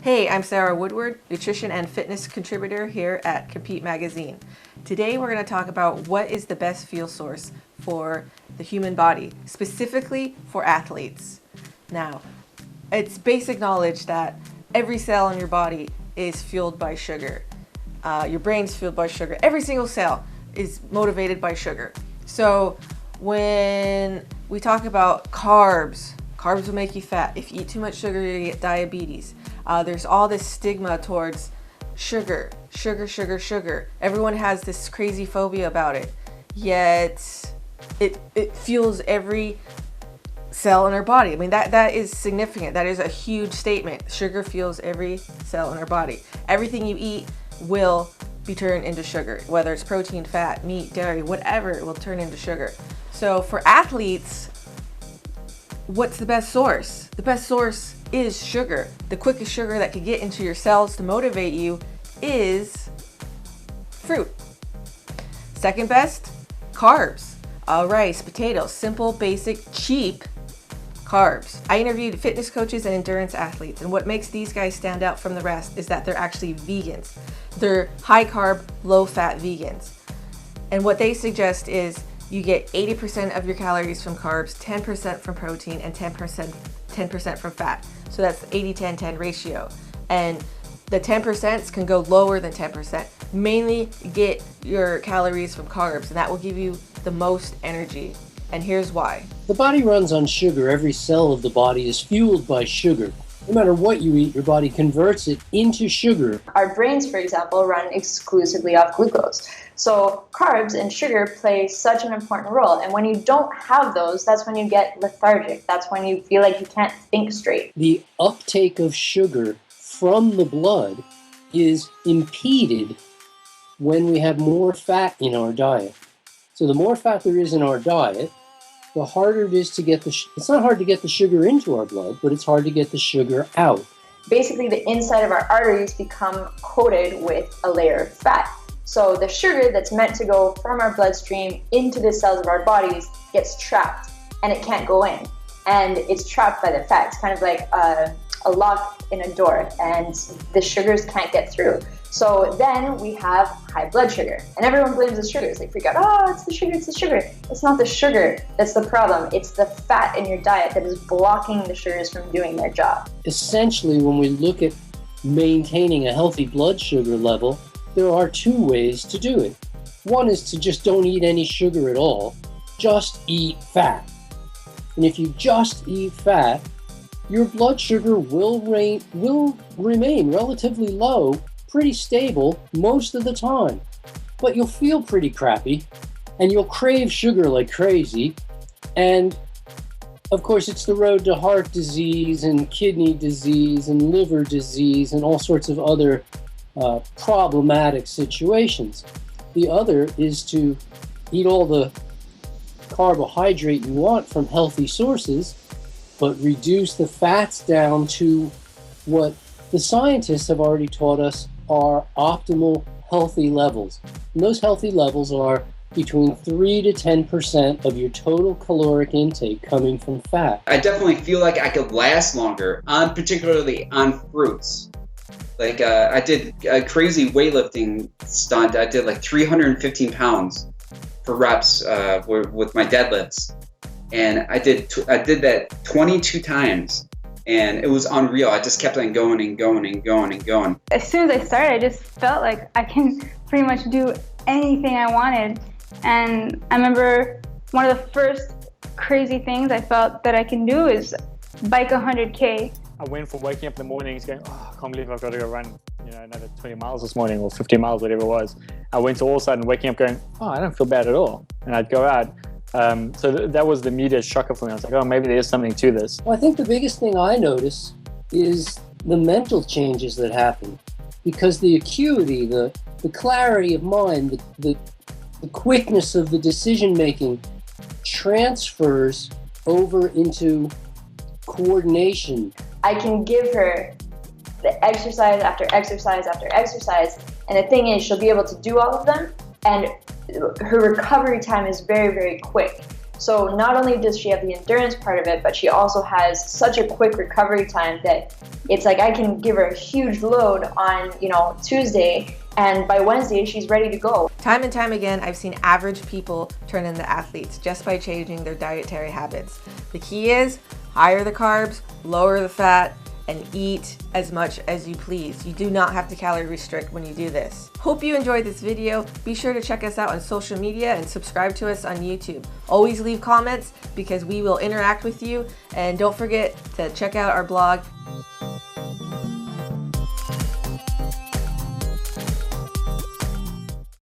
Hey, I'm Sarah Woodward, nutrition and fitness contributor here at Compete Magazine. Today we're going to talk about what is the best fuel source for the human body, specifically for athletes. Now, it's basic knowledge that every cell in your body is fueled by sugar. Your brain's fueled by sugar. Every single cell is motivated by sugar. So when we talk about carbs will make you fat. If you eat too much sugar, you get diabetes. There's all this stigma towards sugar. Everyone has this crazy phobia about it, yet it fuels every cell in our body. I mean, that is significant. That is a huge statement. Sugar fuels every cell in our body. Everything you eat will be turned into sugar, whether it's protein, fat, meat, dairy, whatever, it will turn into sugar. So for athletes, what's the best source? The best source is sugar. The quickest sugar that can get into your cells to motivate you is fruit. Second best, carbs. Rice, potatoes, simple, basic, cheap carbs. I interviewed fitness coaches and endurance athletes, and what makes these guys stand out from the rest is that they're actually vegans. They're high carb, low fat vegans. And what they suggest is you get 80% of your calories from carbs, 10% from protein, and 10% from fat. So that's 80-10-10 ratio. And the 10% can go lower than 10%. Mainly get your calories from carbs, and that will give you the most energy. And here's why. The body runs on sugar. Every cell of the body is fueled by sugar. No matter what you eat, your body converts it into sugar. Our brains, for example, run exclusively off glucose. So carbs and sugar play such an important role. And when you don't have those, that's when you get lethargic. That's when you feel like you can't think straight. The uptake of sugar from the blood is impeded when we have more fat in our diet. So the more fat there is in our diet, the harder it is to get it's not hard to get the sugar into our blood, but it's hard to get the sugar out. Basically, the inside of our arteries become coated with a layer of fat. So the sugar that's meant to go from our bloodstream into the cells of our bodies gets trapped, and it can't go in. And it's trapped by the fat. It's kind of like a lock in a door, and the sugars can't get through. So then we have high blood sugar, and everyone blames the sugars. They freak out, oh, it's the sugar, it's the sugar. It's not the sugar that's the problem. It's the fat in your diet that is blocking the sugars from doing their job. Essentially, when we look at maintaining a healthy blood sugar level, there are two ways to do it. One is to just don't eat any sugar at all. Just eat fat. And if you just eat fat, your blood sugar will remain relatively low, pretty stable most of the time. But you'll feel pretty crappy, and you'll crave sugar like crazy. And of course, it's the road to heart disease and kidney disease and liver disease and all sorts of other problematic situations. The other is to eat all the carbohydrate you want from healthy sources, but reduce the fats down to what the scientists have already taught us are optimal healthy levels. And those healthy levels are between 3 to 10% of your total caloric intake coming from fat. I definitely feel like I could last longer, particularly on fruits. Like I did a crazy weightlifting stunt. I did like 315 pounds for reps with my deadlifts. And I did that 22 times, and it was unreal. I just kept on going and going and going and going. As soon as I started, I just felt like I can pretty much do anything I wanted. And I remember one of the first crazy things I felt that I can do is bike 100K. I went from waking up in the mornings going, oh, I can't believe I've got to go run, another 20 miles this morning or 50 miles, whatever it was. I went to all of a sudden waking up going, oh, I don't feel bad at all. And I'd go out. So that was the immediate shocker for me. I was like, oh, maybe there's something to this. Well, I think the biggest thing I notice is the mental changes that happen, because the acuity, the clarity of mind, the quickness of the decision making transfers over into coordination. I can give her the exercise after exercise after exercise, and the thing is, she'll be able to do all of them, and her recovery time is very, very quick. So not only does she have the endurance part of it, but she also has such a quick recovery time that it's like I can give her a huge load on, Tuesday, and by Wednesday she's ready to go. Time and time again, I've seen average people turn into athletes just by changing their dietary habits. The key is higher the carbs, lower the fat, and eat as much as you please. You do not have to calorie restrict when you do this. Hope you enjoyed this video. Be sure to check us out on social media and subscribe to us on YouTube. Always leave comments because we will interact with you. And don't forget to check out our blog.